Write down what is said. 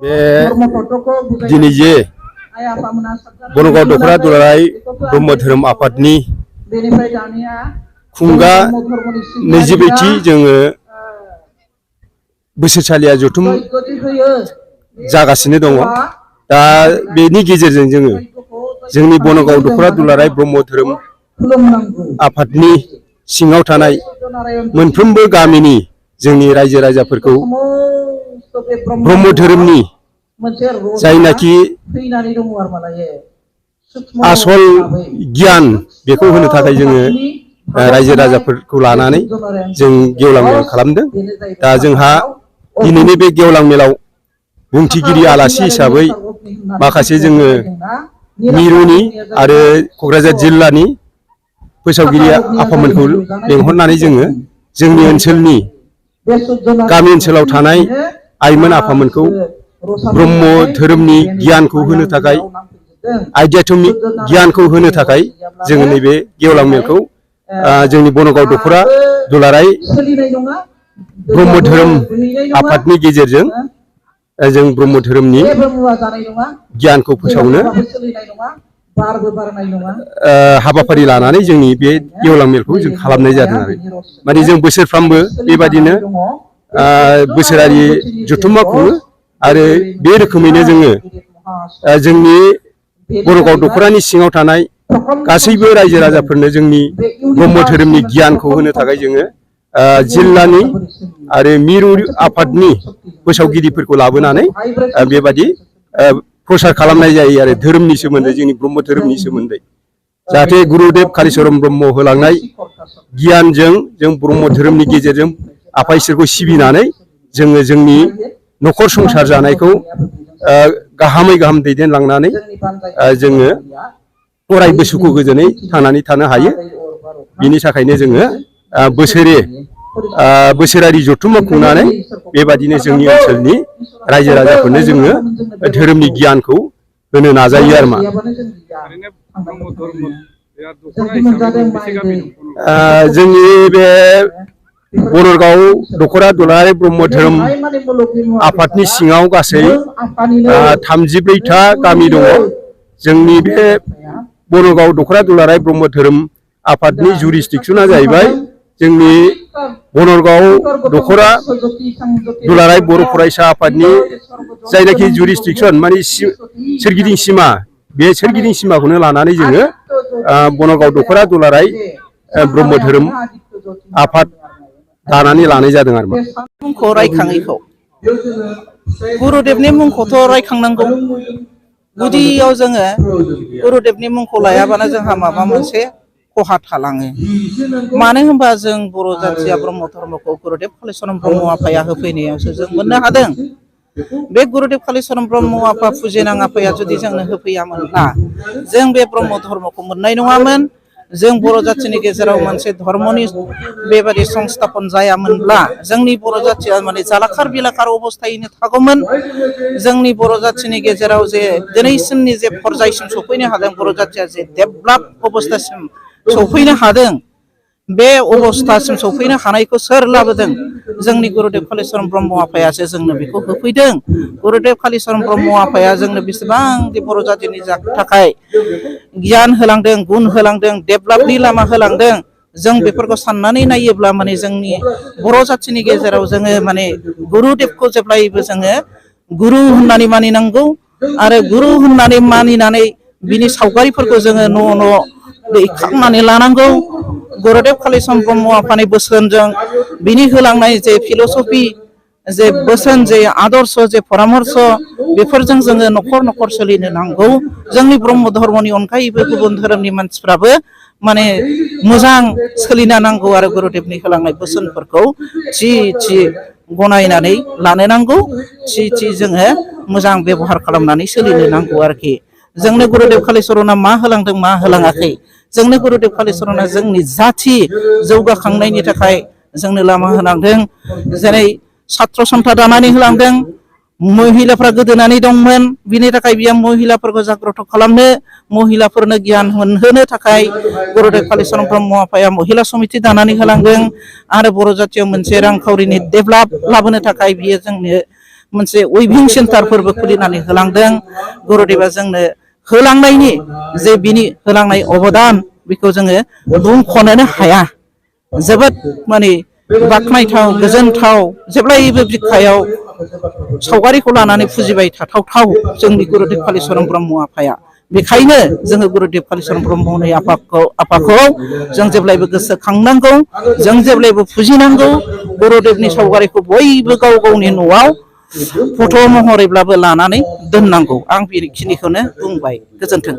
दिनै जे बनगाव दख'रा दुलाराय ब्रह्म धोरोम आफादनि खुंगा 22थि जोङो बोसोरसालिया जथुम जागासिनो दङ। दा बेनि गेजेरजों जोङो जोंनि बनगाव दख'रा दुलाराय ब्रह्म धोरोम आफादनि सिङाव थानाय मोनफ्रोमबो गामिनि जोंनि रायजो राजाफोरखौ ब्रह्म धोरोमनि जायनाखि आसल गियान बेखौ होनो थाखाय जोङो रायजो राजाफोरखौ लानानै जों गेवलां मेल खालामदों। दा जोंहा दिनैनि बे गेवलां मेलाव बुंथिगिरि आलासि हिसाबै माखासे जोङो मिरुनि आरो क'क्राझार जिल्लानि फोसावगिरि आफामोनखौ लेंहरनानै जोङो जोंनि ओनसोलनि गामि ओनसोलाव थानाय आइमोन आफामोनखौ ब्रह्म धोरोमनि गियानखौ होनो थाखाय आध्यात्मिक गियानखौ होनो थाखाय जोङो नैबे गेवलां मेलखौ जोंनि बनगाव दख'रा दुलाराय ब्रह्म धोरोम आफादनि गेजेरजों जों ब्रह्म धोरोमनि गियानखौ फोसावनो हाबाफारि लानानै जोंनि बे गेवलां मेलखौ जों खालामनाय जादों आरो माने जों बोसोरफ्रामबो बेबादिनो बोसोरारि जथुम्मा खुङो आरो बे रोखोमैनो जोङो जोंनि बनगाव दख'रानि सिङाव थानाय गासैबो रायजो राजाफोरनो जोंनि ब्रह्म धोरोमनि गियानखौ होनो थाखाय जोङो जिल्लानि आरो मिरु आफादनि फोसावगिरिफोरखौ लाबोनानै बेबादि प्रसार खालामनाय जायो आरो धोरोमनि सोमोन्दै जोंनि ब्रह्म धोरोमनि सोमोन्दै जाहाथे गुरुदेव कालिचरन ब्रह्म होलांनाय गियानजों जों ब्रह्म धोरोमनि गेजेरजों आफा इसोरखौ सिबिनानै जोङो जोंनि न'खर संसार जानायखौ गाहामै गाहाम दैदेनलांनानै जोङो अरायबो सुखु गोजोनै थांनानै थानो हायो। बिनि थाखायनो जोङो बोसोरारि जथुम्मा खुंनानै बेबादिनो जोंनि ओनसोलनि रायजो राजाफोरनो जोङो धोरोमनि गियानखौ होनो नाजायो आरो मा जोंनि बे बनगाव दख'रा दुलाराय ब्रह्म धोरोम आफादनि सिङाव गासै 34था गामि दङ। जोंनि बे बनगाव दख'रा दुलाराय ब्रह्म धोरोम आफादनि जुरिसडिक्सना जाहैबाय जोंनि बनगाव दख'रा दुलाराय बर' फरायसा आफादनि जायनाखि जुरिसडिक्सन माने सोरगिदिं सिमा बे सोरगिदिं सिमाखौनो लानानै जोङो बनगाव दख'रा दुलाराय ब्रह्म धोरोम आफाद दानानै लानाय जादों आरो मुंखौ रायखाङैखौ गुरुदेवनि मुंखौथ' रायखांनांगौ। गुदियाव जोङो गुरुदेवनि मुंखौ लायाबानो जोंहा माबा मोनसे खहा थालाङो। मानो होनबा जों बर' जाथिया ब्रह्म धर्मखौ गुरुदेव कालिचरन ब्रह्म आफाया होफैनायावसो जों मोननो हादों। बे गुरुदेव कालिचरन ब्रह्म आफा फुजिनां आफाया जुदि जोंनो होफैयामोनब्ला जों बे ब्रह्म धर्मखौ मोननाय नङामोन। जों बर' जाथिनि गेजेराव मोनसे धर्मनि बेबादि संस्थापन जायामोनब्ला जोंनि बर' जाथिया माने जालाखार बिलाखार अबस्थायैनो थागौमोन। जोंनि बर' जाथिनि गेजेराव जे दिनैसिमनि जे पर्यायसिम सफैनो हादों बर' जाथिया जे डेभेलप अबस्थासिम सफैनो हादों बे अबस्थासिम सफैनो हानायखौ सोर लाबोदों? जोंनि गुरुदेव कालिचरन ब्रह्म आफायासो जोंनो बेखौ होफैदों। गुरुदेव कालिचरन ब्रह्म आफाया जोंनो बेसेबांदि बर' जातिनि थाखाय गियान होलांदों, गुन होलांदों, डेभेलपनि लामा होलांदों। जों बेफोरखौ साननानै नायोब्ला माने जोंनि बर' जातिनि गेजेराव जोङो माने गुरुदेवखौ जेब्लायबो जोङो गुरु होननानै मानिनांगौ आरो गुरु होननानै मानिनानै बिनि सावगारिफोरखौ जोङो न' न' दैखांनानै लानांगौ। गुरुदेव कालिचरन ब्रह्म आफानि बोसोनजों बिनि होलांनाय जे फिल'सफि जे बोसोन जे आदर्श जे परामर्श बेफोरजों जोङो न'खर न'खर सोलिनो नांगौ। जोंनि ब्रह्म धर्मनि अनगायैबो गुबुन धोरोमनि मानसिफ्राबो माने मोजां सोलिनो नांगौ आरो गुरुदेवनि होलांनाय बोसोनफोरखौ थि थि गनायनानै लानो नांगौ। थि थि जोङो मोजां बेब'हार खालामनानै सोलिनो नांगौ आरोखि। जोंनो गुरुदेव कालिचरना मा होलांदों मा होलाङाखै, जोंनो गुरुदेव कालिचरना जोंनि जाथि जौगाखांनायनि थाखाय जोंनो लामा होलांदों। जेरै सात्र सन्था दानानै होलांदों। महिलाफ्रा गोदोनानै दंमोन, बिनि थाखाय बियो महिलाफोरखौ जाग्रत खालामनो, महिलाफोरनो गियान मोनहोनो थाखाय गुरुदेव कालिचरन ब्रह्म आफाया महिला समिति दानानै होलांदों। आरो बर' जातियाव मोनसे रांखावरिनि डेभेलप लाबोनो थाखाय बियो जोंनो मोनसे उइभिं सेन्टारफोरबो खुलिनानै होलांदों गुरुदेबा जोंनो होलांनायनि जे बिनि होलांनाय अबदान बेखौ जोङो बुंख'नोनो हाया जोबोद माने बाख्नायथाव गोजोनथाव जेब्लायबो बिखायाव सावगारिखौ लानानै फुजिबाय थाथावथाव जोंनि गुरुदेब कालिचरन ब्रह्म आफाया बेखायनो जोङो गुरुदेब कालिचरन ब्रह्मनि आफाखौ जों जेब्लायबो गोसोखांनांगौ जों जेब्लायबो फुजिनांगौ गुरुदेबनि सावगारिखौ बयबो गाव गावनि न'आव फट' महरैब्लाबो लानानै दोननांगौ आं बेखिनिखौनो बुंबाय गोजोन्थों।